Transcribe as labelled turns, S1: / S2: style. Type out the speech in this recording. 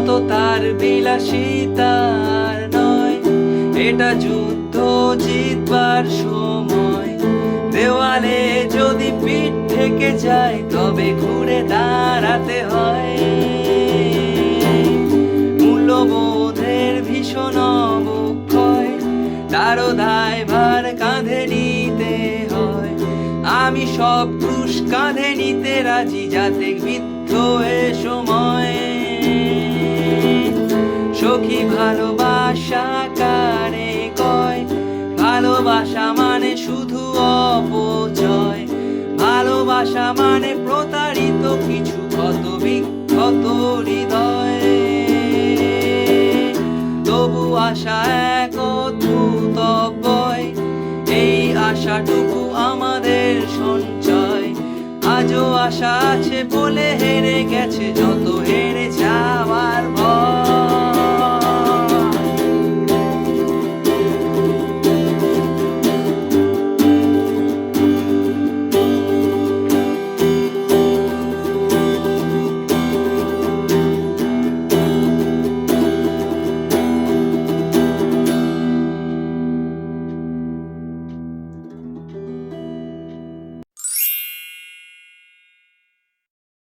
S1: সততার বিলাসিতার নয়, এটা যুদ্ধ জিতবার সময়। দেওয়ালে যদি পিঠ থেকে যায় তবে ঘুরে দাঁড়াতে হয়। মূল্যবোধের ভীষণ অবক্ষয়, তারও দায়ভার কাঁধে নিতে হয়। আমি সব ক্রুশ কাঁধে নিতে রাজি, যাতে বৃদ্ধ এ সময়। সখী ভালোবাসা কারে কয়? ভালোবাসা মানে শুধু অপচয়, ভালোবাসা মানে প্রতারিত কিছু ক্ষত বিক্ষত হৃদয়। তবু আশা এক অদ্ভুত অব্যয়, এই আশাটুকু আমাদের সঞ্চয়। আজও আশা আছে বলে হেরে গেছে যত হেরে যাওয়ার